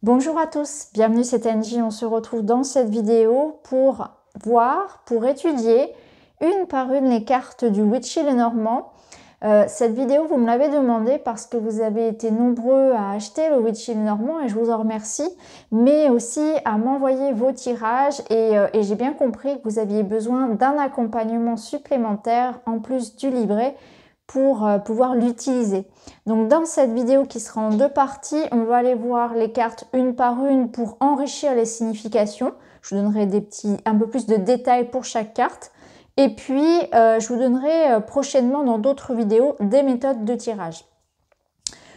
Bonjour à tous, bienvenue c'est Angie. On se retrouve dans cette vidéo pour étudier une par une les cartes du Witchy Lenormand. Cette vidéo vous me l'avez demandé parce que vous avez été nombreux à acheter le Witchy Lenormand et je vous en remercie, mais aussi à m'envoyer vos tirages et j'ai bien compris que vous aviez besoin d'un accompagnement supplémentaire en plus du livret pour pouvoir l'utiliser. Donc dans cette vidéo qui sera en deux parties, on va aller voir les cartes une par une pour enrichir les significations. Je vous donnerai un peu plus de détails pour chaque carte. Et puis je vous donnerai prochainement dans d'autres vidéos des méthodes de tirage.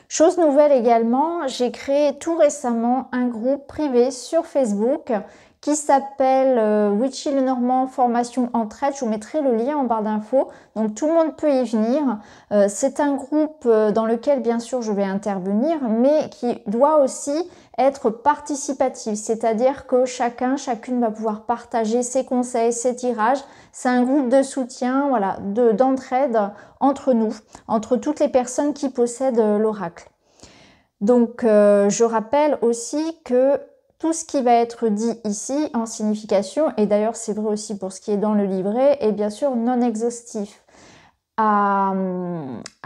Chose nouvelle également, j'ai créé tout récemment un groupe privé sur Facebook qui s'appelle Witchy Lenormand Formation Entraide. Je vous mettrai le lien en barre d'infos, donc tout le monde peut y venir. C'est un groupe dans lequel bien sûr je vais intervenir, mais qui doit aussi être participatif, c'est-à-dire que chacune va pouvoir partager ses conseils, ses tirages. C'est un groupe de soutien, voilà, d'entraide entre nous, entre toutes les personnes qui possèdent l'oracle. Donc je rappelle aussi que tout ce qui va être dit ici en signification, et d'ailleurs c'est vrai aussi pour ce qui est dans le livret, est bien sûr non exhaustif. À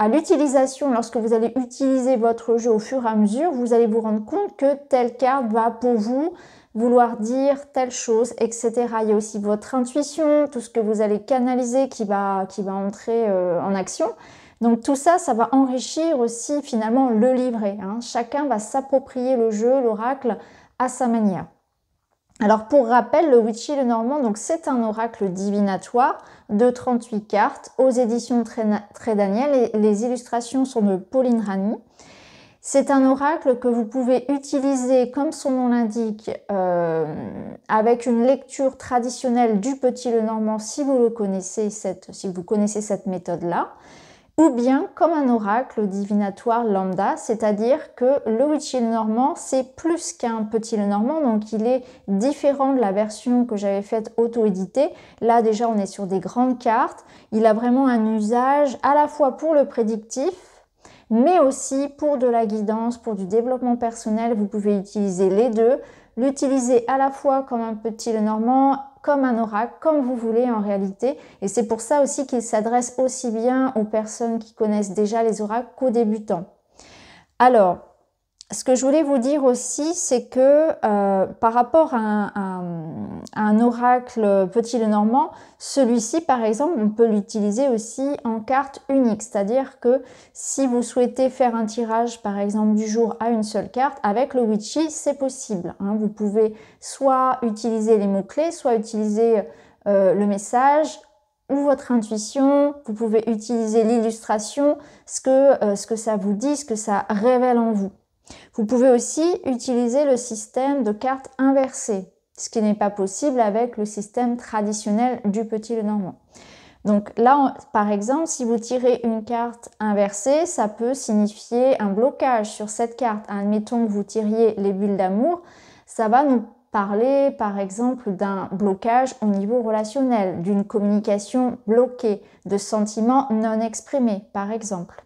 l'utilisation, lorsque vous allez utiliser votre jeu au fur et à mesure, vous allez vous rendre compte que telle carte va pour vous vouloir dire telle chose, etc. Il y a aussi votre intuition, tout ce que vous allez canaliser qui va entrer en action. Donc tout ça, ça va enrichir aussi finalement le livret. Chacun va s'approprier le jeu, l'oracle, à sa manière. Alors pour rappel, le Witchy Lenormand, donc c'est un oracle divinatoire de 38 cartes aux éditions Très Daniel. Les illustrations sont de Pauline Rani. C'est un oracle que vous pouvez utiliser, comme son nom l'indique, avec une lecture traditionnelle du Petit Lenormand si vous connaissez cette méthode-là. Ou bien comme un oracle divinatoire lambda, c'est-à-dire que le Witchy Lenormand, c'est plus qu'un Petit Lenormand, donc il est différent de la version que j'avais faite auto-éditée. Là déjà on est sur des grandes cartes, il a vraiment un usage à la fois pour le prédictif, mais aussi pour de la guidance, pour du développement personnel. Vous pouvez utiliser les deux, l'utiliser à la fois comme un Petit Lenormand, comme un oracle, comme vous voulez en réalité. Et c'est pour ça aussi qu'il s'adresse aussi bien aux personnes qui connaissent déjà les oracles qu'aux débutants. Alors, ce que je voulais vous dire aussi, c'est que par rapport à un oracle Petit Lenormand, celui-ci par exemple, on peut l'utiliser aussi en carte unique. C'est-à-dire que si vous souhaitez faire un tirage par exemple du jour à une seule carte, avec le Witchy, c'est possible. Vous pouvez soit utiliser les mots-clés, soit utiliser le message, ou votre intuition, vous pouvez utiliser l'illustration, ce que ça vous dit, ce que ça révèle en vous. Vous pouvez aussi utiliser le système de cartes inversées, ce qui n'est pas possible avec le système traditionnel du Petit Lenormand. Donc là, par exemple, si vous tirez une carte inversée, ça peut signifier un blocage sur cette carte. Admettons que vous tiriez les bulles d'amour, ça va nous parler par exemple d'un blocage au niveau relationnel, d'une communication bloquée, de sentiments non exprimés par exemple.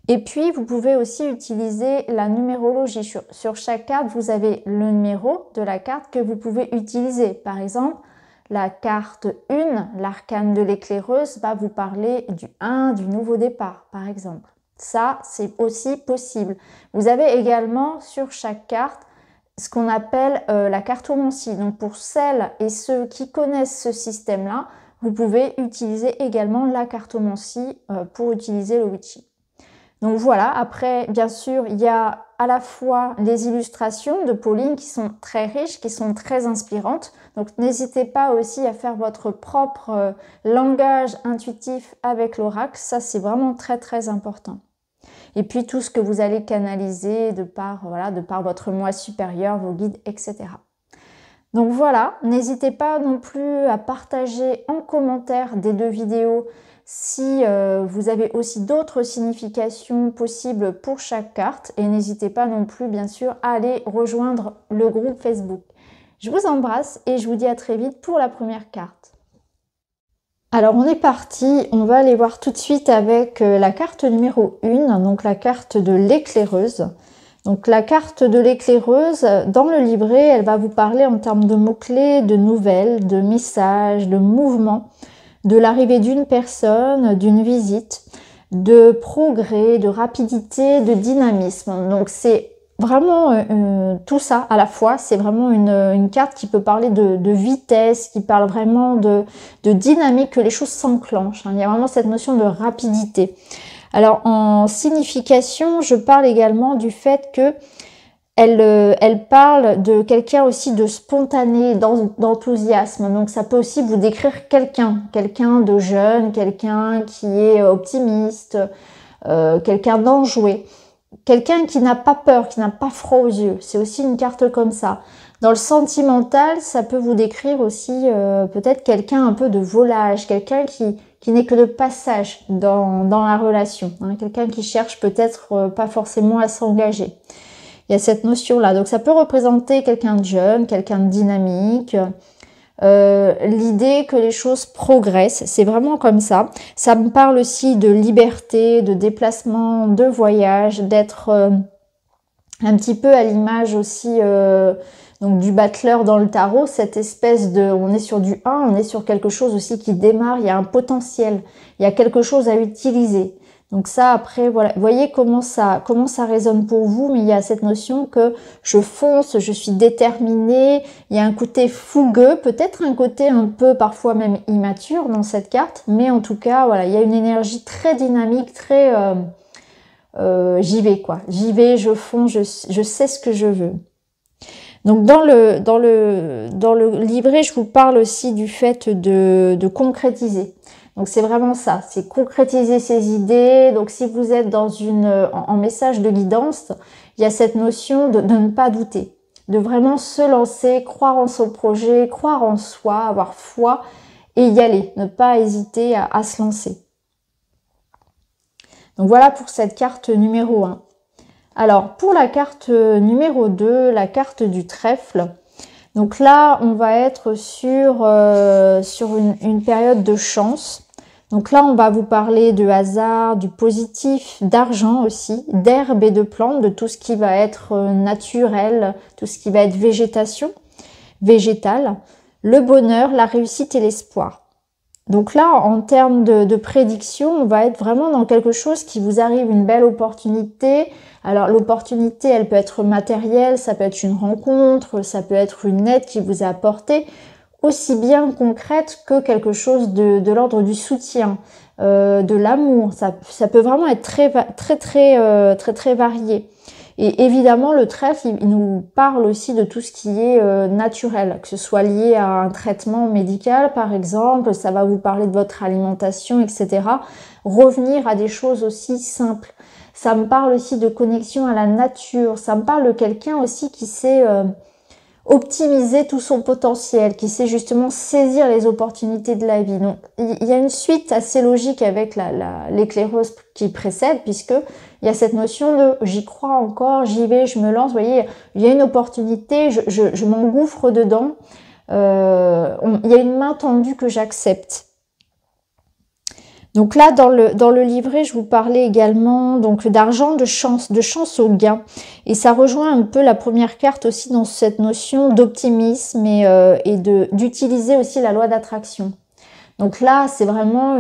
Et puis, vous pouvez aussi utiliser la numérologie. Sur chaque carte, vous avez le numéro de la carte que vous pouvez utiliser. Par exemple, la carte 1, l'arcane de l'éclaireuse, va vous parler du 1, du nouveau départ, par exemple. Ça, c'est aussi possible. Vous avez également sur chaque carte ce qu'on appelle la cartomancie. Donc, pour celles et ceux qui connaissent ce système-là, vous pouvez utiliser également la cartomancie pour utiliser le Witchy. Donc voilà, après bien sûr il y a à la fois les illustrations de Pauline qui sont très riches, qui sont très inspirantes. Donc n'hésitez pas aussi à faire votre propre langage intuitif avec l'oracle, ça c'est vraiment très très important. Et puis tout ce que vous allez canaliser de par votre moi supérieur, vos guides, etc. Donc voilà, n'hésitez pas non plus à partager en commentaire des deux vidéos si vous avez aussi d'autres significations possibles pour chaque carte. Et n'hésitez pas non plus, bien sûr, à aller rejoindre le groupe Facebook. Je vous embrasse et je vous dis à très vite pour la première carte. Alors on est parti, on va aller voir tout de suite avec la carte numéro 1, donc la carte de l'éclaireuse. Donc la carte de l'éclaireuse, dans le livret, elle va vous parler en termes de mots-clés, de nouvelles, de messages, de mouvements, de l'arrivée d'une personne, d'une visite, de progrès, de rapidité, de dynamisme. Donc c'est vraiment tout ça à la fois. C'est vraiment une carte qui peut parler de vitesse, qui parle vraiment de dynamique, que les choses s'enclenchent. Il y a vraiment cette notion de rapidité. Alors en signification, je parle également du fait que elle parle de quelqu'un aussi de spontané, d'enthousiasme. Donc ça peut aussi vous décrire quelqu'un de jeune, quelqu'un qui est optimiste, quelqu'un d'enjoué, quelqu'un qui n'a pas peur, qui n'a pas froid aux yeux. C'est aussi une carte comme ça. Dans le sentimental, ça peut vous décrire aussi peut-être quelqu'un un peu de volage, quelqu'un qui n'est que de passage dans la relation, hein, quelqu'un qui cherche peut-être pas forcément à s'engager. Il y a cette notion-là. Donc ça peut représenter quelqu'un de jeune, quelqu'un de dynamique, l'idée que les choses progressent, c'est vraiment comme ça. Ça me parle aussi de liberté, de déplacement, de voyage, d'être un petit peu à l'image aussi donc du battleur dans le tarot, cette espèce de, on est sur du 1, on est sur quelque chose aussi qui démarre, il y a un potentiel, il y a quelque chose à utiliser. Donc ça, après, voilà, voyez comment ça résonne pour vous, mais il y a cette notion que je fonce, je suis déterminée, il y a un côté fougueux, peut-être un côté un peu parfois même immature dans cette carte, mais en tout cas, voilà, il y a une énergie très dynamique, très j'y vais quoi, j'y vais, je fonce, je sais ce que je veux. Donc dans le livret, je vous parle aussi du fait de concrétiser. Donc c'est vraiment ça, c'est concrétiser ses idées. Donc si vous êtes dans en message de guidance, il y a cette notion de ne pas douter, de vraiment se lancer, croire en son projet, croire en soi, avoir foi et y aller, ne pas hésiter à se lancer. Donc voilà pour cette carte numéro 1. Alors pour la carte numéro 2, la carte du trèfle. Donc là, on va être sur une période de chance. Donc là, on va vous parler de hasard, du positif, d'argent aussi, d'herbe et de plantes, de tout ce qui va être naturel, tout ce qui va être végétal, le bonheur, la réussite et l'espoir. Donc là, en termes de prédiction, on va être vraiment dans quelque chose qui vous arrive, une belle opportunité. Alors l'opportunité, elle peut être matérielle, ça peut être une rencontre, ça peut être une aide qui vous est apportée, aussi bien concrète que quelque chose de l'ordre du soutien, de l'amour. Ça peut vraiment être très varié. Et évidemment, le trèfle, il nous parle aussi de tout ce qui est naturel, que ce soit lié à un traitement médical, par exemple, ça va vous parler de votre alimentation, etc. Revenir à des choses aussi simples. Ça me parle aussi de connexion à la nature, ça me parle de quelqu'un aussi qui sait optimiser tout son potentiel, qui sait justement saisir les opportunités de la vie. Donc, il y a une suite assez logique avec l'éclaireuse qui précède, puisque il y a cette notion de j'y crois encore, j'y vais, je me lance. Vous voyez, il y a une opportunité, je m'engouffre dedans. Il y a une main tendue que j'accepte. Donc là, dans le livret, je vous parlais également donc d'argent, de chance au gain. Et ça rejoint un peu la première carte aussi dans cette notion d'optimisme et d'utiliser aussi la loi d'attraction. Donc là, c'est vraiment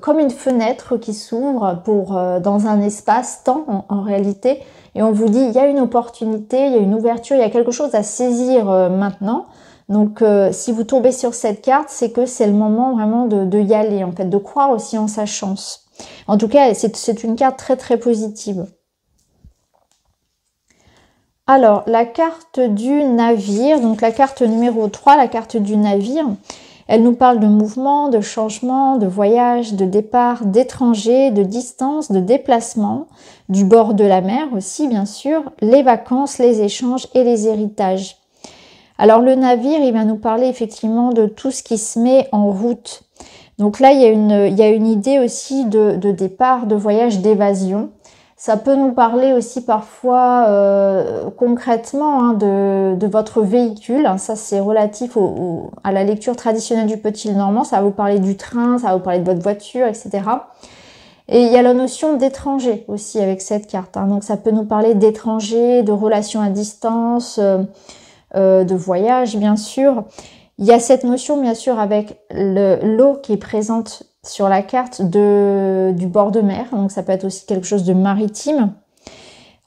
comme une fenêtre qui s'ouvre dans un espace-temps en réalité. Et on vous dit, il y a une opportunité, il y a une ouverture, il y a quelque chose à saisir maintenant. Donc, si vous tombez sur cette carte, c'est que c'est le moment vraiment de y aller, en fait, de croire aussi en sa chance. En tout cas, c'est une carte très positive. Alors, la carte du navire, donc la carte numéro 3, la carte du navire, elle nous parle de mouvement, de changement, de voyage, de départ, d'étranger, de distance, de déplacement, du bord de la mer aussi, bien sûr, les vacances, les échanges et les héritages. Alors le navire, il va nous parler effectivement de tout ce qui se met en route. Donc là, il y a une idée aussi de départ, de voyage, d'évasion. Ça peut nous parler aussi parfois concrètement hein, de votre véhicule. Ça, c'est relatif à la lecture traditionnelle du Petit Lenormand. Ça va vous parler du train, ça va vous parler de votre voiture, etc. Et il y a la notion d'étranger aussi avec cette carte, hein. Donc ça peut nous parler d'étranger, de relations à distance, de voyage bien sûr. Il y a cette notion bien sûr avec l'eau qui est présente sur la carte du bord de mer, donc ça peut être aussi quelque chose de maritime.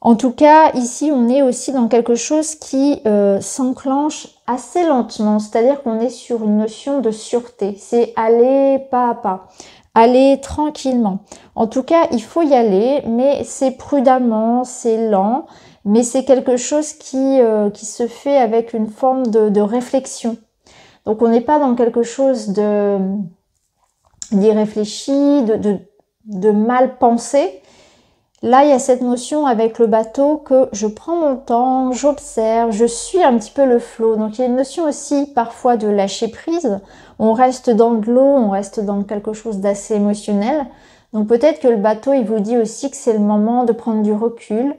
En tout cas, ici, on est aussi dans quelque chose qui s'enclenche assez lentement, c'est-à-dire qu'on est sur une notion de sûreté. C'est aller pas à pas, aller tranquillement. En tout cas, il faut y aller, mais c'est prudemment, c'est lent, mais c'est quelque chose qui se fait avec une forme de réflexion. Donc, on n'est pas dans quelque chose d'irréfléchi, de mal pensé. Là, il y a cette notion avec le bateau que je prends mon temps, j'observe, je suis un petit peu le flot. Donc, il y a une notion aussi parfois de lâcher prise. On reste dans de l'eau, on reste dans quelque chose d'assez émotionnel. Donc, peut-être que le bateau, il vous dit aussi que c'est le moment de prendre du recul,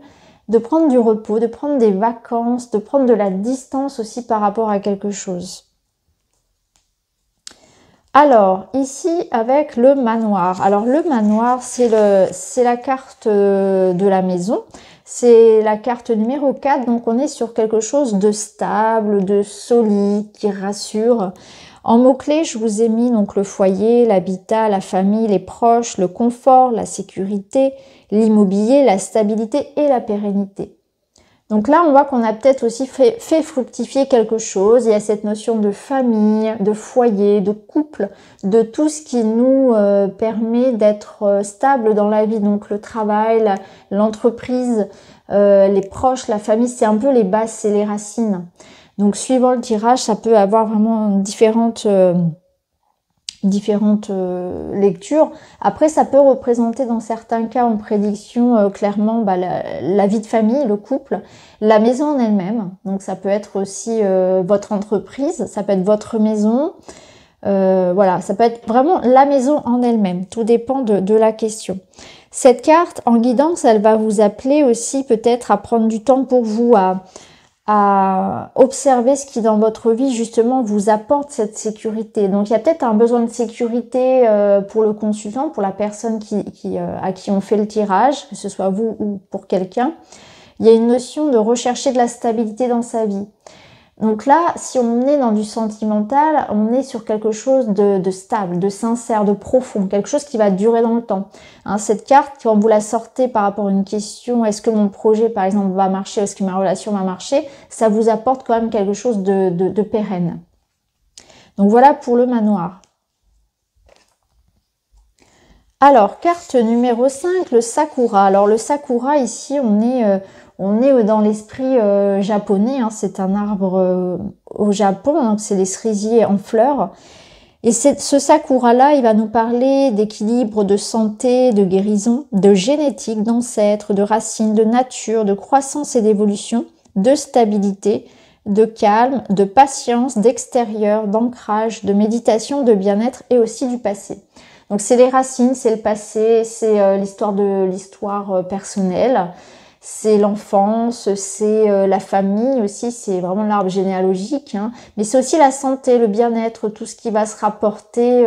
de prendre du repos, de prendre des vacances, de prendre de la distance aussi par rapport à quelque chose. Alors, ici, avec le manoir. Alors, le manoir, c'est la carte de la maison. C'est la carte numéro 4. Donc, on est sur quelque chose de stable, de solide, qui rassure. En mots-clés, je vous ai mis donc le foyer, l'habitat, la famille, les proches, le confort, la sécurité, l'immobilier, la stabilité et la pérennité. Donc là, on voit qu'on a peut-être aussi fait fructifier quelque chose. Il y a cette notion de famille, de foyer, de couple, de tout ce qui nous permet d'être stable dans la vie. Donc le travail, l'entreprise, les proches, la famille, c'est un peu les bases, c'est les racines. Donc suivant le tirage, ça peut avoir vraiment différentes lectures. Après, ça peut représenter dans certains cas en prédiction clairement la vie de famille, le couple, la maison en elle-même. Donc ça peut être aussi votre entreprise, ça peut être votre maison. Voilà, ça peut être vraiment la maison en elle-même. Tout dépend de la question. Cette carte en guidance, elle va vous appeler aussi peut-être à prendre du temps pour vous, à observer ce qui dans votre vie justement vous apporte cette sécurité. Donc il y a peut-être un besoin de sécurité pour le consultant, pour la personne à qui on fait le tirage, que ce soit vous ou pour quelqu'un. Il y a une notion de rechercher de la stabilité dans sa vie. Donc là, si on est dans du sentimental, on est sur quelque chose de stable, de sincère, de profond, quelque chose qui va durer dans le temps. Hein, cette carte, quand vous la sortez par rapport à une question, est-ce que mon projet par exemple va marcher, est-ce que ma relation va marcher, ça vous apporte quand même quelque chose de pérenne. Donc voilà pour le manoir. Alors, carte numéro 5, le sakura. Alors le sakura, ici, on est dans l'esprit japonais, hein. C'est un arbre au Japon, donc c'est les cerisiers en fleurs. Et ce sakura-là, il va nous parler d'équilibre, de santé, de guérison, de génétique, d'ancêtres, de racines, de nature, de croissance et d'évolution, de stabilité, de calme, de patience, d'extérieur, d'ancrage, de méditation, de bien-être et aussi du passé. Donc c'est les racines, c'est le passé, c'est l'histoire personnelle. C'est l'enfance, c'est la famille aussi, c'est vraiment l'arbre généalogique, hein. Mais c'est aussi la santé, le bien-être, tout ce qui va se rapporter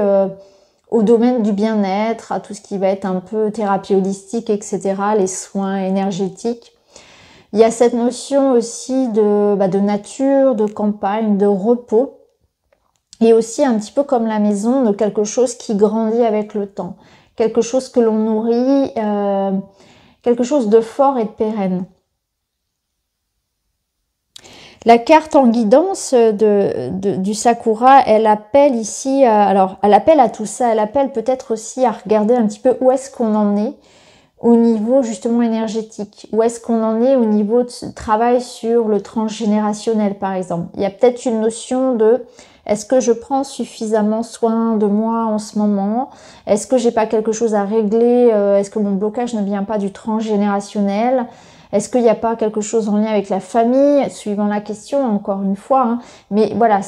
au domaine du bien-être, à tout ce qui va être un peu thérapie holistique, etc., les soins énergétiques. Il y a cette notion aussi de nature, de campagne, de repos, et aussi un petit peu comme la maison, de quelque chose qui grandit avec le temps, quelque chose que l'on nourrit, quelque chose de fort et de pérenne. La carte en guidance du sakura, elle appelle ici, elle appelle à tout ça, elle appelle peut-être aussi à regarder un petit peu où est-ce qu'on en est au niveau justement énergétique, où est-ce qu'on en est au niveau de travail sur le transgénérationnel par exemple. Il y a peut-être une notion de est-ce que je prends suffisamment soin de moi en ce moment? Est-ce que j'ai pas quelque chose à régler? Est-ce que mon blocage ne vient pas du transgénérationnel? Est-ce qu'il n'y a pas quelque chose en lien avec la famille? Suivant la question, encore une fois. Hein. Mais voilà,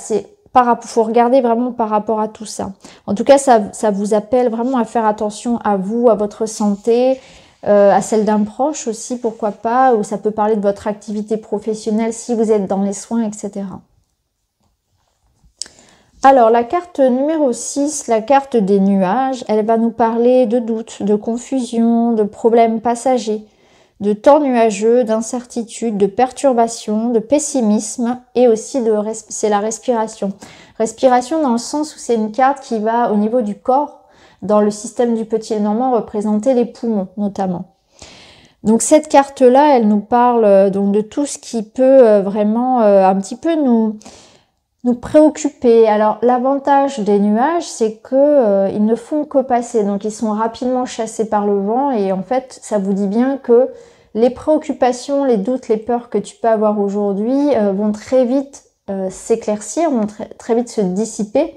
faut regarder vraiment par rapport à tout ça. En tout cas, ça vous appelle vraiment à faire attention à vous, à votre santé, à celle d'un proche aussi, pourquoi pas. Ou ça peut parler de votre activité professionnelle si vous êtes dans les soins, etc. Alors, la carte numéro 6, la carte des nuages, elle va nous parler de doutes, de confusion, de problèmes passagers, de temps nuageux, d'incertitude, de perturbation, de pessimisme et aussi c'est la respiration. Respiration dans le sens où c'est une carte qui va au niveau du corps, dans le système du petit Lénormand, représenter les poumons notamment. Donc cette carte-là, elle nous parle donc de tout ce qui peut vraiment un petit peu nous préoccuper. Alors l'avantage des nuages, c'est que ils ne font que passer, donc ils sont rapidement chassés par le vent et en fait ça vous dit bien que les préoccupations, les doutes, les peurs que tu peux avoir aujourd'hui vont très vite s'éclaircir, vont très vite se dissiper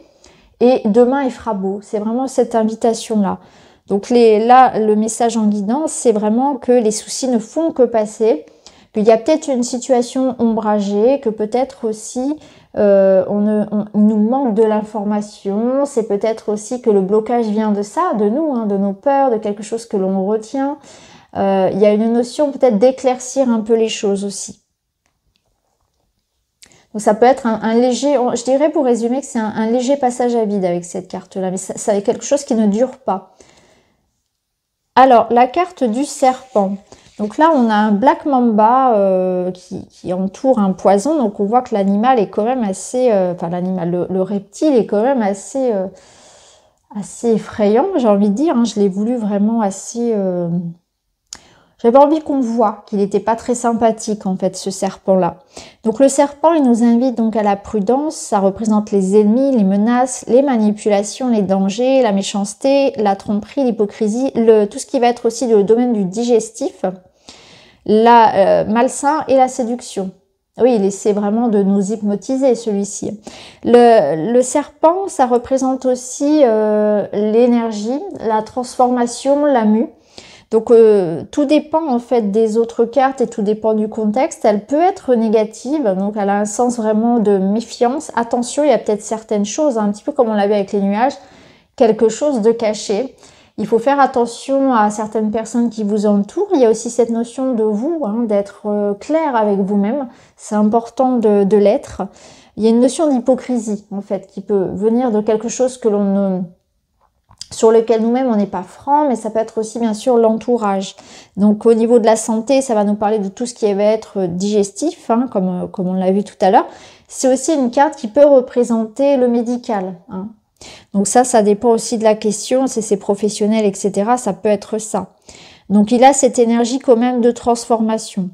et demain il fera beau. C'est vraiment cette invitation-là. Donc là, le message en guidance, c'est vraiment que les soucis ne font que passer, qu'il y a peut-être une situation ombragée, que peut-être aussi il nous manque de l'information, c'est peut-être aussi que le blocage vient de ça, de nous, hein, de nos peurs, de quelque chose que l'on retient. Il y a une notion peut-être d'éclaircir un peu les choses aussi. Donc ça peut être un léger, je dirais pour résumer que c'est un léger passage à vide avec cette carte-là, mais ça est quelque chose qui ne dure pas. Alors, la carte du serpent. Donc là, on a un Black Mamba qui entoure un poison. Donc on voit que l'animal est quand même assez... enfin, l'animal, le reptile est quand même assez effrayant, j'ai envie de dire. Hein. Je l'ai voulu vraiment assez... J'avais envie qu'on voit qu'il n'était pas très sympathique, en fait, ce serpent-là. Donc le serpent, il nous invite donc à la prudence. Ça représente les ennemis, les menaces, les manipulations, les dangers, la méchanceté, la tromperie, l'hypocrisie, tout ce qui va être aussi le domaine du digestif, malsain et la séduction. Oui, il essaie vraiment de nous hypnotiser, celui-ci. Le serpent, ça représente aussi l'énergie, la transformation, la mue. Donc tout dépend en fait des autres cartes et tout dépend du contexte. Elle peut être négative, donc elle a un sens vraiment de méfiance. Attention, il y a peut-être certaines choses, un petit peu comme on l'a vu avec les nuages, quelque chose de caché. Il faut faire attention à certaines personnes qui vous entourent. Il y a aussi cette notion de vous, hein, d'être clair avec vous-même. C'est important de l'être. Il y a une notion d'hypocrisie en fait qui peut venir de quelque chose que l'on ne... sur lequel nous-mêmes on n'est pas franc, mais ça peut être aussi bien sûr l'entourage. Donc au niveau de la santé, ça va nous parler de tout ce qui va être digestif, hein, comme on l'a vu tout à l'heure. C'est aussi une carte qui peut représenter le médical. Hein. Donc ça dépend aussi de la question, si c'est professionnel, etc. Ça peut être ça. Donc il a cette énergie quand même de transformation.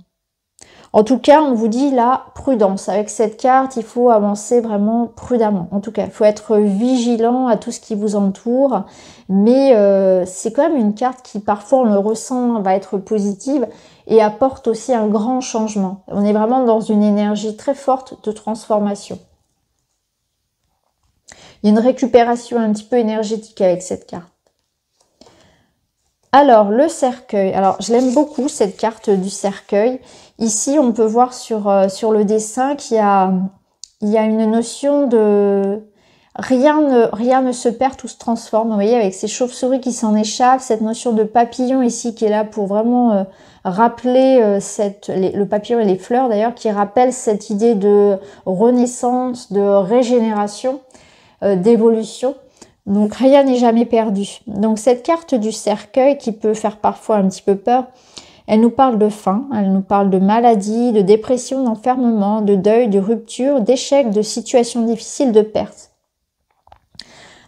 En tout cas, on vous dit là, prudence. Avec cette carte, il faut avancer vraiment prudemment. En tout cas, il faut être vigilant à tout ce qui vous entoure. Mais c'est quand même une carte qui, parfois, on le ressent, va être positive et apporte aussi un grand changement. On est vraiment dans une énergie très forte de transformation. Il y a une récupération un petit peu énergétique avec cette carte. Alors, le cercueil. Alors, je l'aime beaucoup, cette carte du cercueil. Ici, on peut voir sur le dessin qu'il y a une notion de... Rien ne se perd, tout se transforme. Vous voyez, avec ces chauves-souris qui s'en échappent, cette notion de papillon ici qui est là pour vraiment rappeler le papillon et les fleurs d'ailleurs, qui rappellent cette idée de renaissance, de régénération, d'évolution. Donc rien n'est jamais perdu. Donc cette carte du cercueil qui peut faire parfois un petit peu peur, elle nous parle de faim, elle nous parle de maladie, de dépression, d'enfermement, de deuil, de rupture, d'échec, de situations difficiles, de perte.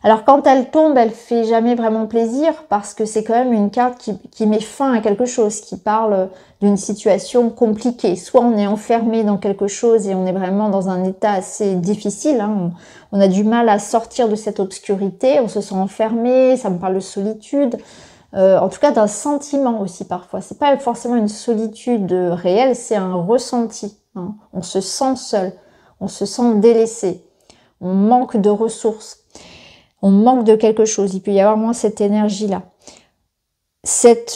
Alors quand elle tombe, elle fait jamais vraiment plaisir parce que c'est quand même une carte qui met fin à quelque chose, qui parle d'une situation compliquée. Soit on est enfermé dans quelque chose et on est vraiment dans un état assez difficile, hein. On a du mal à sortir de cette obscurité, on se sent enfermé, ça me parle de solitude, en tout cas d'un sentiment aussi parfois. C'est pas forcément une solitude réelle, c'est un ressenti, hein. On se sent seul, on se sent délaissé, on manque de ressources. On manque de quelque chose, il peut y avoir moins cette énergie-là. Cette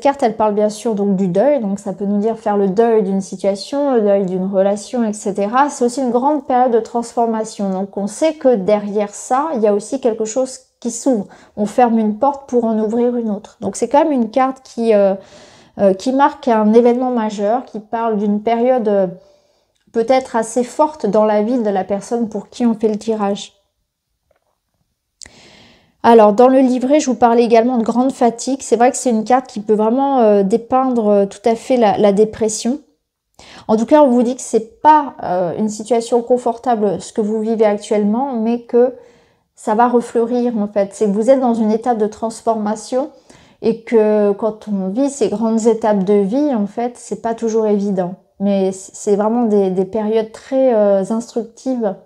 carte, elle parle bien sûr donc du deuil, donc ça peut nous dire faire le deuil d'une situation, le deuil d'une relation, etc. C'est aussi une grande période de transformation, donc on sait que derrière ça, il y a aussi quelque chose qui s'ouvre. On ferme une porte pour en ouvrir une autre. Donc c'est quand même une carte qui marque un événement majeur, qui parle d'une période peut-être assez forte dans la vie de la personne pour qui on fait le tirage. Alors, dans le livret, je vous parlais également de grande fatigue. C'est vrai que c'est une carte qui peut vraiment dépeindre tout à fait la dépression. En tout cas, on vous dit que c'est pas une situation confortable ce que vous vivez actuellement, mais que ça va refleurir en fait. C'est que vous êtes dans une étape de transformation et que quand on vit ces grandes étapes de vie, en fait, c'est pas toujours évident. Mais c'est vraiment des périodes très instructives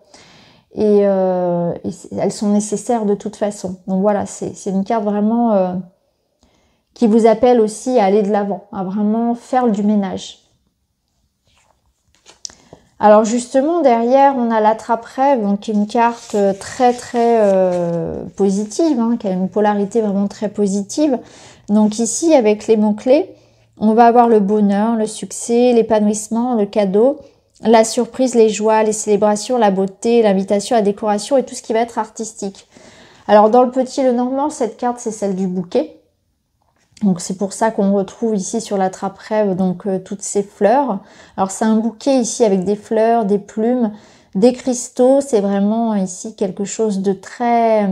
et elles sont nécessaires de toute façon. Donc voilà, c'est une carte vraiment qui vous appelle aussi à aller de l'avant, à vraiment faire du ménage. Alors justement, derrière, on a l'attrape-rêve, donc une carte très positive, hein, qui a une polarité vraiment très positive. Donc ici, avec les mots-clés, on va avoir le bonheur, le succès, l'épanouissement, le cadeau, la surprise, les joies, les célébrations, la beauté, l'invitation, la décoration et tout ce qui va être artistique. Alors dans le petit Lenormand, cette carte, c'est celle du bouquet. Donc c'est pour ça qu'on retrouve ici sur la trappe-rêve donc toutes ces fleurs. Alors c'est un bouquet ici avec des fleurs, des plumes, des cristaux. C'est vraiment ici quelque chose de très,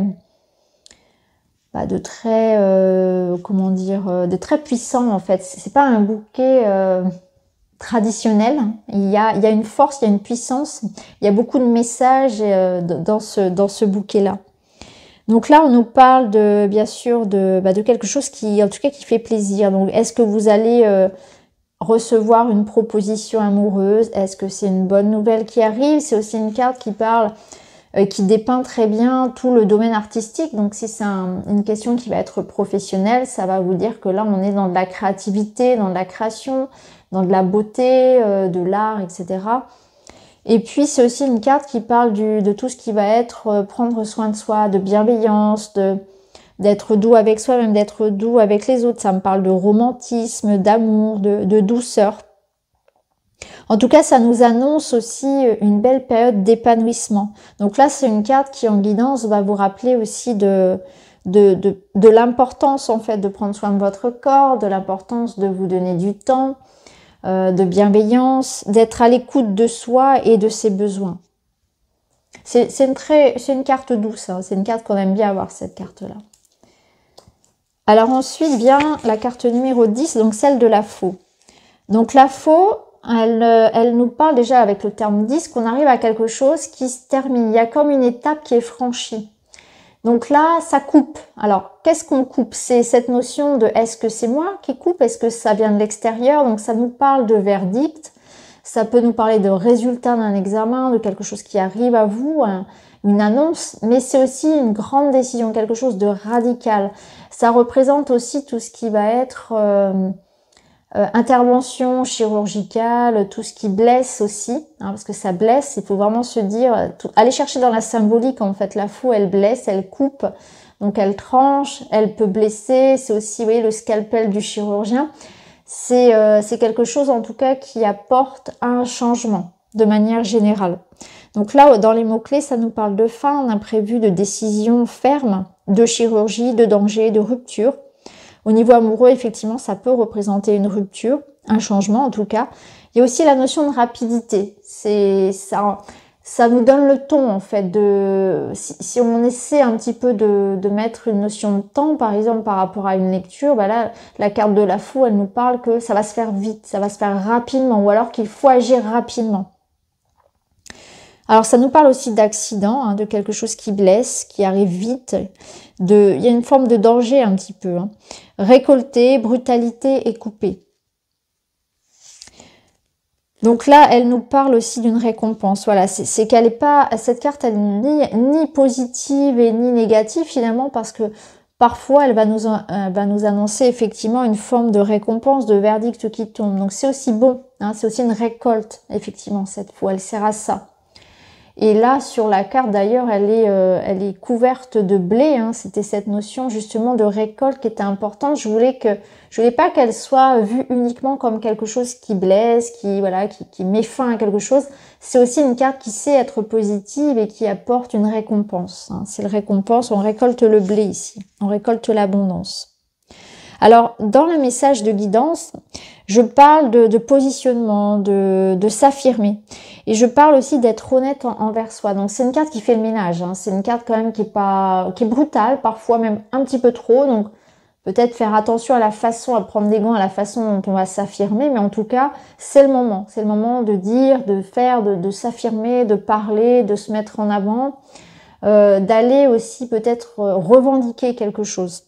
comment dire, de très puissant en fait. C'est pas un bouquet traditionnel. Il y a une force, il y a une puissance. Il y a beaucoup de messages dans ce bouquet-là. Donc là, on nous parle de, bien sûr, de quelque chose qui, en tout cas, qui fait plaisir. Donc, est-ce que vous allez recevoir une proposition amoureuse? Est-ce que c'est une bonne nouvelle qui arrive? C'est aussi une carte qui parle, qui dépeint très bien tout le domaine artistique. Donc, si c'est une question qui va être professionnelle, ça va vous dire que là, on est dans de la créativité, dans de la création, dans de la beauté, de l'art, etc. Et puis, c'est aussi une carte qui parle de tout ce qui va être prendre soin de soi, de bienveillance, d'être doux avec soi, même d'être doux avec les autres. Ça me parle de romantisme, d'amour, de douceur. En tout cas, ça nous annonce aussi une belle période d'épanouissement. Donc là, c'est une carte qui, en guidance, va vous rappeler aussi de l'importance, en fait, de prendre soin de votre corps, de l'importance de vous donner du temps, de bienveillance, d'être à l'écoute de soi et de ses besoins. C'est une carte douce, hein. C'est une carte qu'on aime bien avoir, cette carte-là. Alors ensuite vient la carte numéro 10, donc celle de la faux. Donc la faux, elle nous parle déjà avec le terme 10 qu'on arrive à quelque chose qui se termine. Il y a comme une étape qui est franchie. Donc là, ça coupe. Alors, qu'est-ce qu'on coupe? C'est cette notion de est-ce que c'est moi qui coupe? Est-ce que ça vient de l'extérieur? Donc ça nous parle de verdict. Ça peut nous parler de résultat d'un examen, de quelque chose qui arrive à vous, une annonce. Mais c'est aussi une grande décision, quelque chose de radical. Ça représente aussi tout ce qui va être intervention chirurgicale, tout ce qui blesse aussi, hein, parce que ça blesse, il faut vraiment se dire, aller chercher dans la symbolique, en fait, la faux, elle blesse, elle coupe, donc elle tranche, elle peut blesser, c'est aussi, vous voyez, le scalpel du chirurgien, c'est quelque chose, en tout cas, qui apporte un changement, de manière générale. Donc là, dans les mots-clés, ça nous parle de fin, d'imprévu, de décision ferme, de chirurgie, de danger, de rupture. Au niveau amoureux, effectivement, ça peut représenter une rupture, un changement en tout cas. Il y a aussi la notion de rapidité. Ça nous donne le ton en fait. Si on essaie un petit peu de mettre une notion de temps, par exemple par rapport à une lecture, là, la carte de la faux, elle nous parle que ça va se faire vite, ça va se faire rapidement, ou alors qu'il faut agir rapidement. Alors ça nous parle aussi d'accident, hein, de quelque chose qui blesse, qui arrive vite. Il y a une forme de danger un petit peu. Hein. Récolter, brutalité et couper. Donc là, elle nous parle aussi d'une récompense. Voilà, c'est qu'elle n'est pas, cette carte, elle n'est ni positive et ni négative finalement, parce que parfois, elle va nous annoncer effectivement une forme de récompense, de verdict qui tombe. Donc c'est aussi bon, hein, c'est aussi une récolte, effectivement, cette fois. Elle sert à ça. Et là, sur la carte, d'ailleurs, elle est couverte de blé. Hein. C'était cette notion, justement, de récolte qui était importante. Je voulais pas qu'elle soit vue uniquement comme quelque chose qui blesse, qui met fin à quelque chose. C'est aussi une carte qui sait être positive et qui apporte une récompense. Hein. C'est la récompense, on récolte le blé ici. On récolte l'abondance. Alors, dans le message de guidance, je parle de positionnement, de s'affirmer. Et je parle aussi d'être honnête envers soi. Donc c'est une carte qui fait le ménage, hein. C'est une carte quand même qui est brutale, parfois même un petit peu trop. Donc peut-être faire attention à la façon, à prendre des gants, à la façon dont on va s'affirmer. Mais en tout cas, c'est le moment. C'est le moment de dire, de faire, de s'affirmer, de parler, de se mettre en avant. D'aller aussi peut-être revendiquer quelque chose.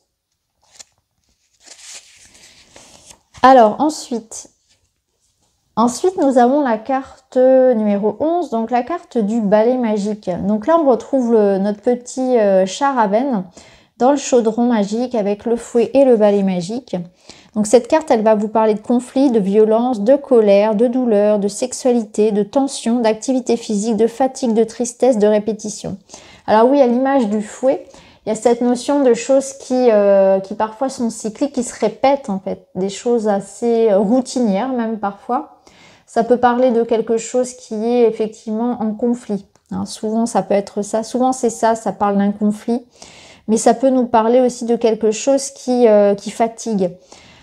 Alors ensuite, nous avons la carte numéro 11, donc la carte du balai magique. Donc là, on retrouve notre petit chat Raven dans le chaudron magique avec le fouet et le balai magique. Donc cette carte, elle va vous parler de conflits, de violence, de colère, de douleur, de sexualité, de tension, d'activité physique, de fatigue, de tristesse, de répétition. Alors oui, à l'image du fouet, il y a cette notion de choses qui parfois sont cycliques, qui se répètent en fait, des choses assez routinières même parfois. Ça peut parler de quelque chose qui est effectivement en conflit. Hein, souvent ça peut être ça, souvent c'est ça, ça parle d'un conflit. Mais ça peut nous parler aussi de quelque chose qui fatigue.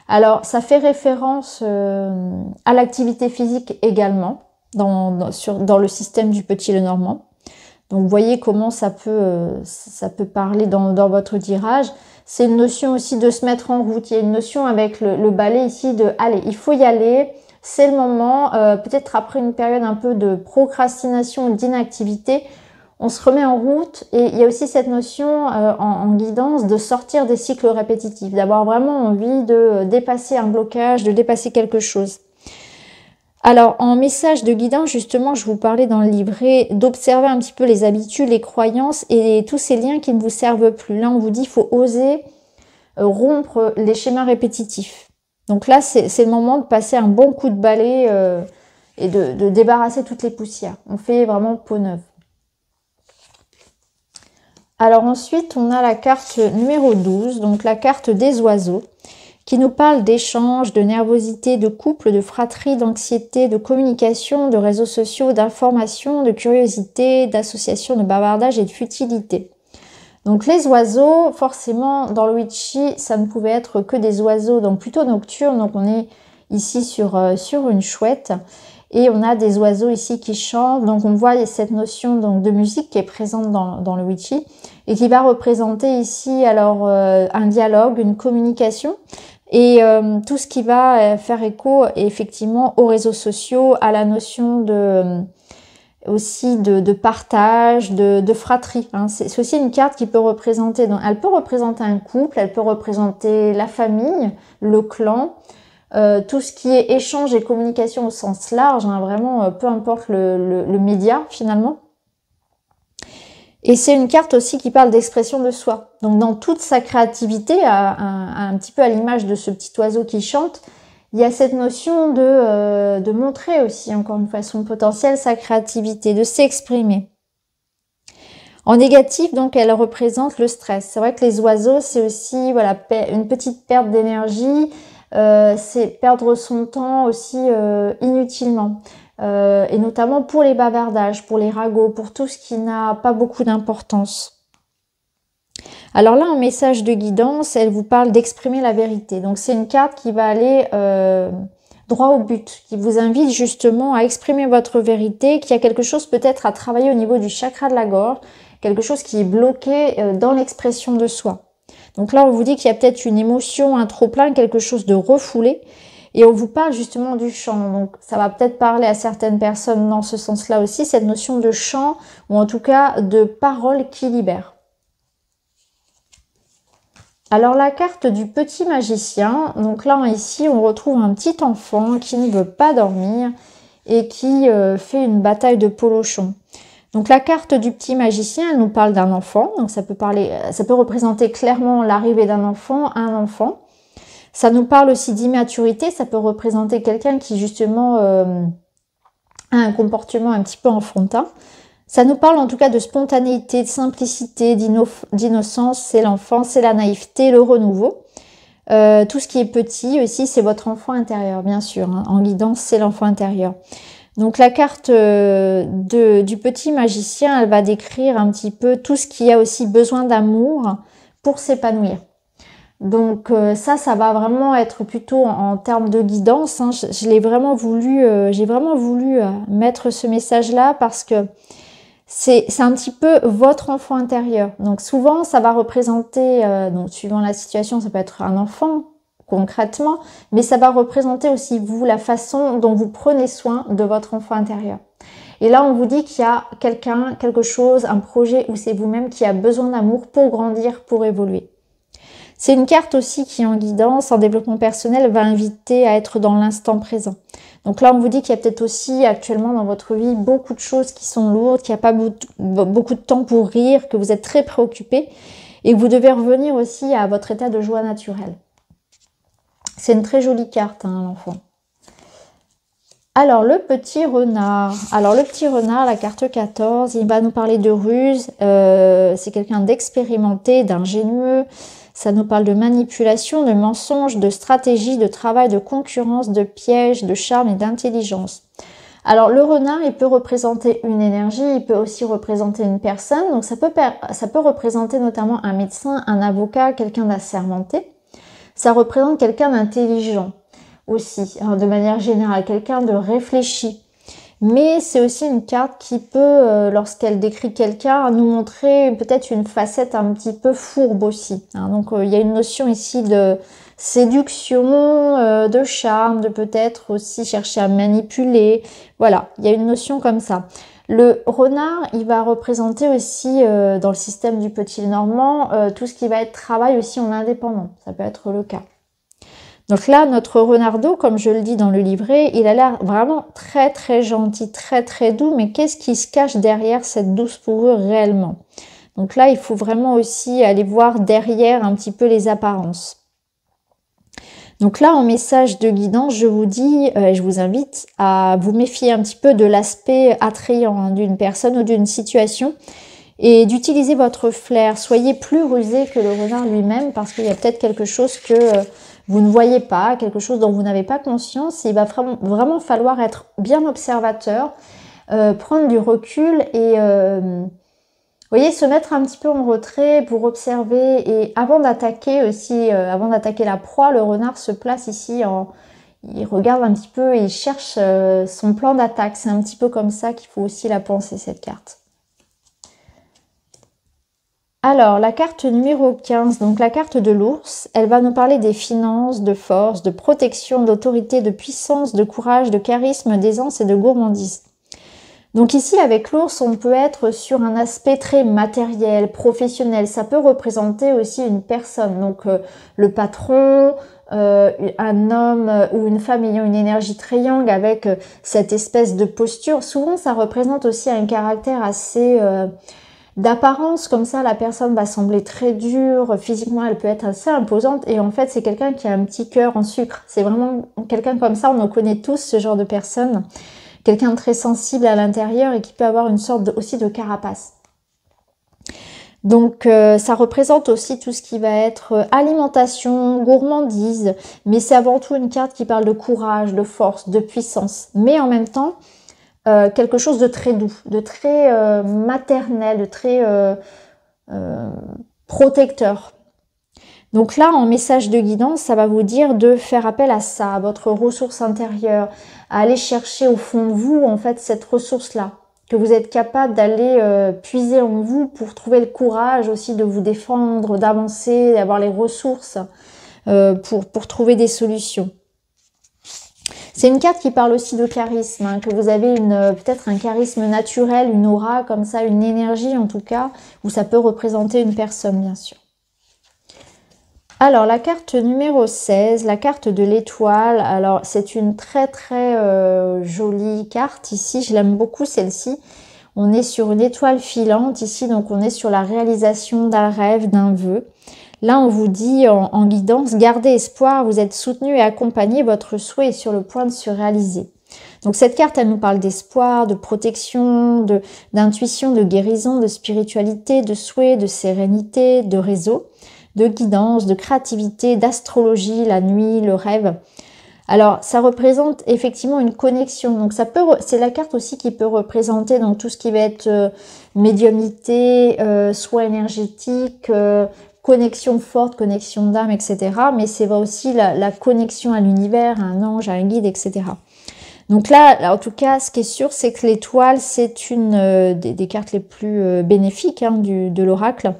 Alors ça fait référence à l'activité physique également, dans le système du Petit Lenormand. Donc vous voyez comment ça peut parler dans votre tirage. C'est une notion aussi de se mettre en route. Il y a une notion avec le balai ici de allez, il faut y aller, c'est le moment. Peut-être après une période un peu de procrastination ou d'inactivité, on se remet en route. Et il y a aussi cette notion en guidance de sortir des cycles répétitifs, d'avoir vraiment envie de dépasser un blocage, de dépasser quelque chose. Alors, en message de guidance, justement, je vous parlais dans le livret d'observer un petit peu les habitudes, les croyances et tous ces liens qui ne vous servent plus. Là, on vous dit qu'il faut oser rompre les schémas répétitifs. Donc là, c'est le moment de passer un bon coup de balai et de débarrasser toutes les poussières. On fait vraiment peau neuve. Alors ensuite, on a la carte numéro 12, donc la carte des oiseaux, qui nous parle d'échanges, de nervosité, de couple, de fratrie, d'anxiété, de communication, de réseaux sociaux, d'information, de curiosité, d'association, de bavardage et de futilité. Donc les oiseaux, forcément, dans le witchy, ça ne pouvait être que des oiseaux, donc plutôt nocturnes. Donc on est ici sur une chouette et on a des oiseaux ici qui chantent. Donc on voit cette notion donc, de musique qui est présente dans le witchy et qui va représenter ici alors un dialogue, une communication. Et tout ce qui va faire écho effectivement aux réseaux sociaux, à la notion aussi de partage, de fratrie. Hein. C'est aussi une carte qui peut représenter, donc, elle peut représenter un couple, elle peut représenter la famille, le clan, tout ce qui est échange et communication au sens large, hein, vraiment peu importe le média finalement. Et c'est une carte aussi qui parle d'expression de soi. Donc dans toute sa créativité, un petit peu à l'image de ce petit oiseau qui chante, il y a cette notion de montrer aussi, encore une fois, son potentiel, sa créativité, de s'exprimer. En négatif, donc, elle représente le stress. C'est vrai que les oiseaux, c'est aussi voilà, une petite perte d'énergie, c'est perdre son temps aussi inutilement. Et notamment pour les bavardages, pour les ragots, pour tout ce qui n'a pas beaucoup d'importance. Alors là, en message de guidance, elle vous parle d'exprimer la vérité. Donc c'est une carte qui va aller droit au but, qui vous invite justement à exprimer votre vérité, qu'il y a quelque chose peut-être à travailler au niveau du chakra de la gorge, quelque chose qui est bloqué dans l'expression de soi. Donc là, on vous dit qu'il y a peut-être une émotion, un trop-plein, quelque chose de refoulé. Et on vous parle justement du chant, donc ça va peut-être parler à certaines personnes dans ce sens-là aussi, cette notion de chant, ou en tout cas de parole qui libère. Alors la carte du petit magicien, donc là ici on retrouve un petit enfant qui ne veut pas dormir et qui fait une bataille de polochon. Donc la carte du petit magicien, elle nous parle d'un enfant, donc ça peut représenter clairement l'arrivée d'un enfant, un enfant. Ça nous parle aussi d'immaturité, ça peut représenter quelqu'un qui justement a un comportement un petit peu enfantin. Ça nous parle en tout cas de spontanéité, de simplicité, d'innocence, c'est l'enfance, c'est la naïveté, le renouveau. Tout ce qui est petit aussi, c'est votre enfant intérieur, bien sûr. Hein. En guidance, c'est l'enfant intérieur. Donc la carte du petit magicien, elle va décrire un petit peu tout ce qui a aussi besoin d'amour pour s'épanouir. Donc ça va vraiment être plutôt en termes de guidance, hein. J'ai vraiment voulu mettre ce message-là parce que c'est un petit peu votre enfant intérieur. Donc souvent, ça va représenter, donc suivant la situation, ça peut être un enfant concrètement, mais ça va représenter aussi vous, la façon dont vous prenez soin de votre enfant intérieur. Et là, on vous dit qu'il y a quelqu'un, quelque chose, un projet ou c'est vous-même qui a besoin d'amour pour grandir, pour évoluer. C'est une carte aussi qui, en guidance, en développement personnel, va inviter à être dans l'instant présent. Donc là, on vous dit qu'il y a peut-être aussi actuellement dans votre vie beaucoup de choses qui sont lourdes, qu'il n'y a pas beaucoup de temps pour rire, que vous êtes très préoccupé et que vous devez revenir aussi à votre état de joie naturelle. C'est une très jolie carte, hein, l'enfant. Alors, le petit renard. Alors, le petit renard, la carte 14, il va nous parler de ruse. C'est quelqu'un d'expérimenté, d'ingénieux. Ça nous parle de manipulation, de mensonge, de stratégie, de travail, de concurrence, de piège, de charme et d'intelligence. Alors, le renard, il peut représenter une énergie, il peut aussi représenter une personne. Donc, ça peut représenter notamment un médecin, un avocat, quelqu'un d'assermenté. Ça représente quelqu'un d'intelligent aussi, hein, de manière générale, quelqu'un de réfléchi. Mais c'est aussi une carte qui peut, lorsqu'elle décrit quelqu'un, nous montrer peut-être une facette un petit peu fourbe aussi, hein. Donc il y a une notion ici de séduction, de charme, de peut-être aussi chercher à manipuler. Voilà, il y a une notion comme ça. Le renard, il va représenter aussi, dans le système du petit normand, tout ce qui va être travail aussi en indépendant. Ça peut être le cas. Donc là, notre renardeau, comme je le dis dans le livret, il a l'air vraiment très très gentil, très très doux, mais qu'est-ce qui se cache derrière cette douce fourrure réellement? Donc là, il faut vraiment aussi aller voir derrière un petit peu les apparences. Donc là, en message de guidance, je vous dis, je vous invite à vous méfier un petit peu de l'aspect attrayant, hein, d'une personne ou d'une situation et d'utiliser votre flair. Soyez plus rusé que le renard lui-même parce qu'il y a peut-être quelque chose que vous ne voyez pas, quelque chose dont vous n'avez pas conscience. Il va vraiment falloir être bien observateur, prendre du recul et vous voyez, se mettre un petit peu en retrait pour observer. Et avant d'attaquer aussi, avant d'attaquer la proie, le renard se place ici, il regarde un petit peu et il cherche son plan d'attaque. C'est un petit peu comme ça qu'il faut aussi la penser, cette carte. Alors, la carte numéro 15, donc la carte de l'ours, elle va nous parler des finances, de force, de protection, d'autorité, de puissance, de courage, de charisme, d'aisance et de gourmandise. Donc ici, avec l'ours, on peut être sur un aspect très matériel, professionnel. Ça peut représenter aussi une personne, donc le patron, un homme ou une femme ayant une énergie très yang avec cette espèce de posture. Souvent, ça représente aussi un caractère assez... d'apparence, comme ça, la personne va sembler très dure, physiquement, elle peut être assez imposante, et en fait, c'est quelqu'un qui a un petit cœur en sucre. C'est vraiment quelqu'un comme ça, on en connaît tous, ce genre de personne. Quelqu'un de très sensible à l'intérieur et qui peut avoir une sorte aussi de carapace. Donc, ça représente aussi tout ce qui va être alimentation, gourmandise, mais c'est avant tout une carte qui parle de courage, de force, de puissance, mais en même temps, quelque chose de très doux, de très maternel, de très protecteur. Donc là, en message de guidance, ça va vous dire de faire appel à ça, à votre ressource intérieure, à aller chercher au fond de vous, en fait, cette ressource-là, que vous êtes capable d'aller puiser en vous pour trouver le courage aussi de vous défendre, d'avancer, d'avoir les ressources pour trouver des solutions. C'est une carte qui parle aussi de charisme, hein, que vous avez peut-être un charisme naturel, une aura comme ça, une énergie en tout cas, où ça peut représenter une personne bien sûr. Alors la carte numéro 16, la carte de l'étoile, alors c'est une très jolie carte ici, je l'aime beaucoup celle-ci. On est sur une étoile filante ici, donc on est sur la réalisation d'un rêve, d'un vœu. Là, on vous dit en guidance, gardez espoir, vous êtes soutenu et accompagné, votre souhait est sur le point de se réaliser. Donc cette carte, elle nous parle d'espoir, de protection, d'intuition, de guérison, de spiritualité, de souhait, de sérénité, de réseau, de guidance, de créativité, d'astrologie, la nuit, le rêve. Alors, ça représente effectivement une connexion. Donc, c'est la carte aussi qui peut représenter donc tout ce qui va être médiumnité, soin énergétique, connexion forte, connexion d'âme, etc. Mais c'est aussi la connexion à l'univers, à un ange, à un guide, etc. Donc là, en tout cas, ce qui est sûr, c'est que l'étoile, c'est une des cartes les plus bénéfiques de l'oracle.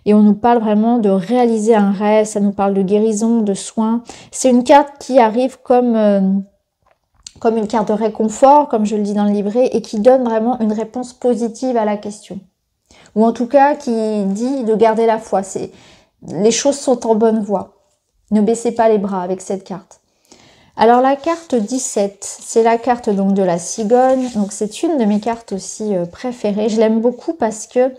Et on nous parle vraiment de réaliser un rêve, ça nous parle de guérison, de soins. C'est une carte qui arrive comme une carte de réconfort, comme je le dis dans le livret, et qui donne vraiment une réponse positive à la question. Ou en tout cas, qui dit de garder la foi. Les choses sont en bonne voie. Ne baissez pas les bras avec cette carte. Alors la carte 17, c'est la carte donc de la cigogne. Donc c'est une de mes cartes aussi préférées. Je l'aime beaucoup parce que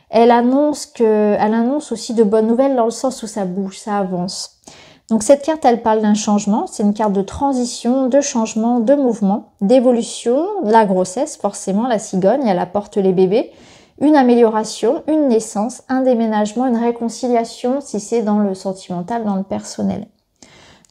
elle annonce aussi de bonnes nouvelles dans le sens où ça bouge, ça avance. Donc cette carte, elle parle d'un changement. C'est une carte de transition, de changement, de mouvement, d'évolution, la grossesse, forcément, la cigogne, elle apporte les bébés, une amélioration, une naissance, un déménagement, une réconciliation, si c'est dans le sentimental, dans le personnel.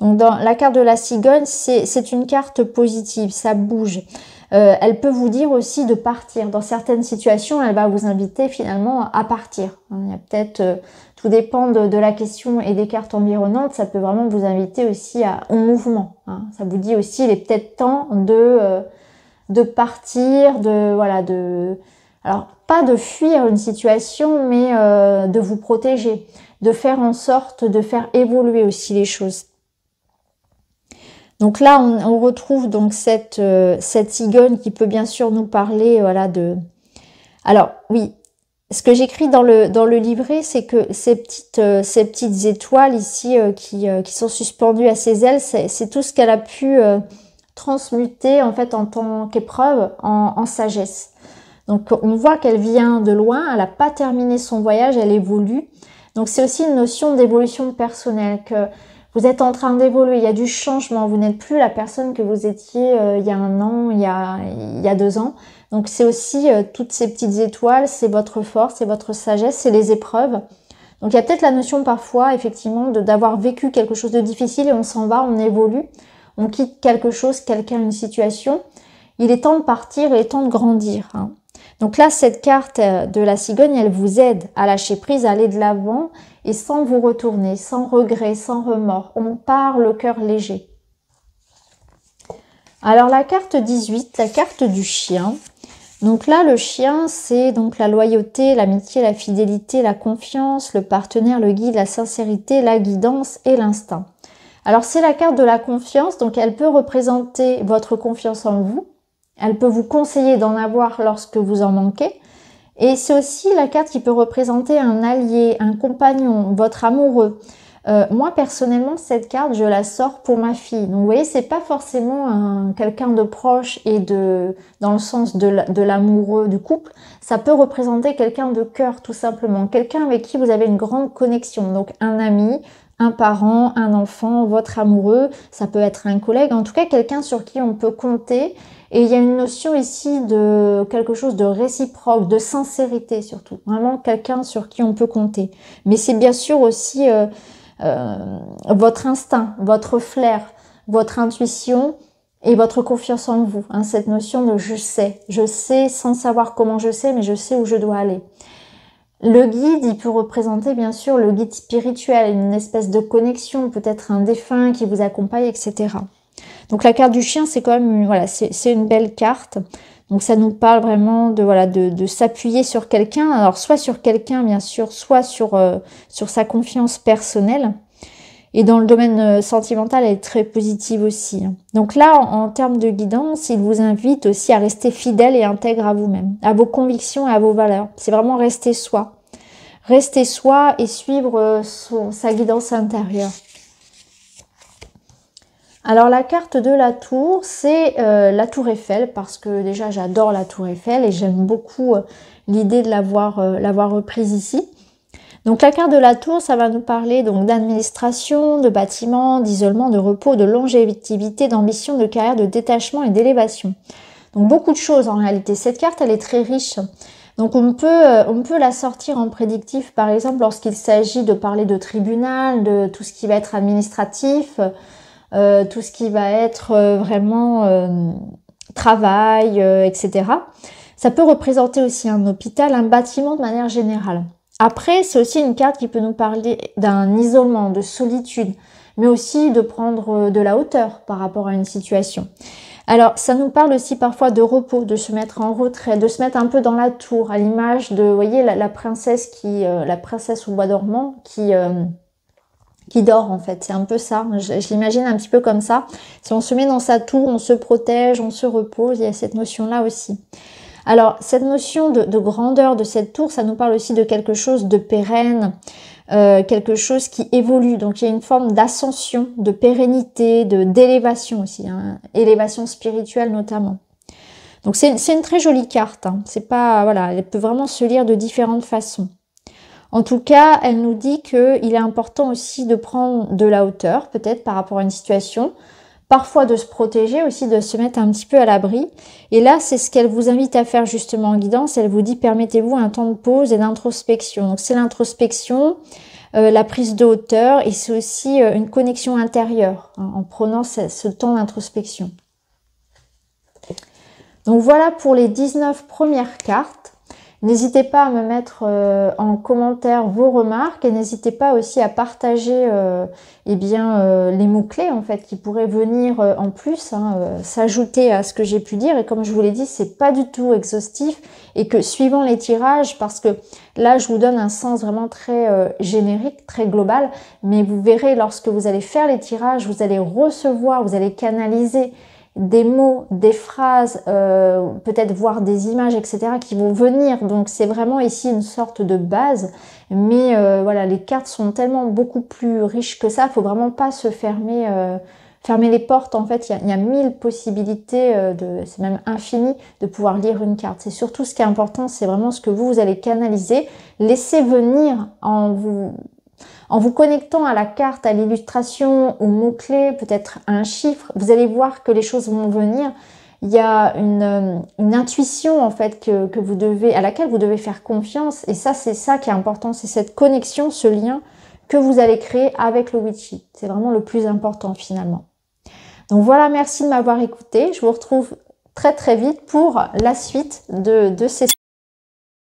Donc dans la carte de la cigogne, c'est une carte positive, ça bouge. Elle peut vous dire aussi de partir. Dans certaines situations, elle va vous inviter finalement à partir. Il y a peut-être, tout dépend de la question et des cartes environnantes, ça peut vraiment vous inviter aussi au mouvement. Ça vous dit aussi, il est peut-être temps de partir, alors pas de fuir une situation, mais de vous protéger, de faire en sorte de faire évoluer aussi les choses. Donc là, on retrouve donc cette cigogne qui peut bien sûr nous parler, Alors oui, ce que j'écris dans le livret, c'est que ces petites étoiles ici qui sont suspendues à ses ailes, c'est tout ce qu'elle a pu transmuter en fait en tant qu'épreuve en sagesse. Donc on voit qu'elle vient de loin, elle n'a pas terminé son voyage, elle évolue. Donc c'est aussi une notion d'évolution personnelle, que vous êtes en train d'évoluer, il y a du changement, vous n'êtes plus la personne que vous étiez il y a 1 an, il y a 2 ans. Donc c'est aussi toutes ces petites étoiles, c'est votre force, c'est votre sagesse, c'est les épreuves. Donc il y a peut-être la notion parfois effectivement d'avoir vécu quelque chose de difficile et on s'en va, on évolue, on quitte quelque chose, quelqu'un, une situation. Il est temps de partir, il est temps de grandir. Donc là, cette carte de la cigogne, elle vous aide à lâcher prise, à aller de l'avant et sans vous retourner, sans regret, sans remords. On part le cœur léger. Alors la carte 18, la carte du chien. Donc là, le chien, c'est donc la loyauté, l'amitié, la fidélité, la confiance, le partenaire, le guide, la sincérité, la guidance et l'instinct. Alors c'est la carte de la confiance, donc elle peut représenter votre confiance en vous. Elle peut vous conseiller d'en avoir lorsque vous en manquez. Et c'est aussi la carte qui peut représenter un allié, un compagnon, votre amoureux. Moi, personnellement, cette carte, je la sors pour ma fille. Donc, vous voyez, c'est pas forcément quelqu'un de proche et dans le sens de l'amoureux du couple. Ça peut représenter quelqu'un de cœur, tout simplement. Quelqu'un avec qui vous avez une grande connexion. Donc, un ami, un parent, un enfant, votre amoureux. Ça peut être un collègue. En tout cas, quelqu'un sur qui on peut compter. Et il y a une notion ici de quelque chose de réciproque, de sincérité surtout. Vraiment quelqu'un sur qui on peut compter. Mais c'est bien sûr aussi votre instinct, votre flair, votre intuition et votre confiance en vous. Cette notion de je sais sans savoir comment je sais, mais je sais où je dois aller. Le guide, il peut représenter bien sûr le guide spirituel, une espèce de connexion, peut-être un défunt qui vous accompagne, etc. Donc la carte du chien, c'est quand même c'est une belle carte. Donc ça nous parle vraiment de s'appuyer sur quelqu'un. Alors soit sur quelqu'un bien sûr, soit sur sa confiance personnelle. Et dans le domaine sentimental, elle est très positive aussi. Donc là, en termes de guidance, il vous invite aussi à rester fidèle et intègre à vous-même, à vos convictions et à vos valeurs. C'est vraiment rester soi. Rester soi et suivre sa guidance intérieure. Alors la carte de la tour, c'est la tour Eiffel, parce que déjà j'adore la tour Eiffel et j'aime beaucoup l'idée de l'avoir reprise ici. Donc la carte de la tour, ça va nous parler donc d'administration, de bâtiment, d'isolement, de repos, de longévité, d'ambition, de carrière, de détachement et d'élévation. Donc beaucoup de choses en réalité. Cette carte, elle est très riche. Donc on peut la sortir en prédictif, par exemple lorsqu'il s'agit de parler de tribunal, de tout ce qui va être administratif. tout ce qui va être vraiment travail, etc. Ça peut représenter aussi un hôpital, un bâtiment de manière générale. Après, c'est aussi une carte qui peut nous parler d'un isolement, de solitude, mais aussi de prendre de la hauteur par rapport à une situation. Alors, ça nous parle aussi parfois de repos, de se mettre en retrait, de se mettre un peu dans la tour, à l'image de, vous voyez, la princesse la princesse au bois dormant qui dort en fait. C'est un peu ça. Je l'imagine un petit peu comme ça. Si on se met dans sa tour, on se protège, on se repose. Il y a cette notion-là aussi. Alors, cette notion de grandeur de cette tour, ça nous parle aussi de quelque chose de pérenne, quelque chose qui évolue. Donc, il y a une forme d'ascension, de pérennité, d'élévation aussi, hein, élévation spirituelle notamment. Donc, c'est une très jolie carte. Hein. C'est pas, voilà, elle peut vraiment se lire de différentes façons. En tout cas, elle nous dit qu'il est important aussi de prendre de la hauteur, peut-être par rapport à une situation, parfois de se protéger aussi, de se mettre un petit peu à l'abri. Et là, c'est ce qu'elle vous invite à faire justement en guidance. Elle vous dit, permettez-vous un temps de pause et d'introspection. Donc c'est l'introspection, la prise de hauteur et c'est aussi une connexion intérieure hein, en prenant ce temps d'introspection. Donc voilà pour les 19 premières cartes. N'hésitez pas à me mettre en commentaire vos remarques et n'hésitez pas aussi à partager les mots-clés en fait qui pourraient venir en plus, hein, s'ajouter à ce que j'ai pu dire. Et comme je vous l'ai dit, c'est pas du tout exhaustif et que suivant les tirages, parce que là je vous donne un sens vraiment très générique, très global, mais vous verrez lorsque vous allez faire les tirages, vous allez recevoir, vous allez canaliser des mots, des phrases, peut-être voir des images, etc. qui vont venir. Donc c'est vraiment ici une sorte de base. Mais voilà, les cartes sont tellement beaucoup plus riches que ça. Il ne faut vraiment pas se fermer les portes. En fait, il y a 1000 possibilités, c'est même infini, de pouvoir lire une carte. C'est surtout ce qui est important, c'est vraiment ce que vous allez canaliser. Laissez venir en vous connectant à la carte, à l'illustration, aux mots-clés, peut-être à un chiffre, vous allez voir que les choses vont venir. Il y a une intuition en fait à laquelle vous devez faire confiance. Et ça, c'est ça qui est important, c'est cette connexion, ce lien que vous allez créer avec le Witchy. C'est vraiment le plus important finalement. Donc voilà, merci de m'avoir écouté. Je vous retrouve très très vite pour la suite de ces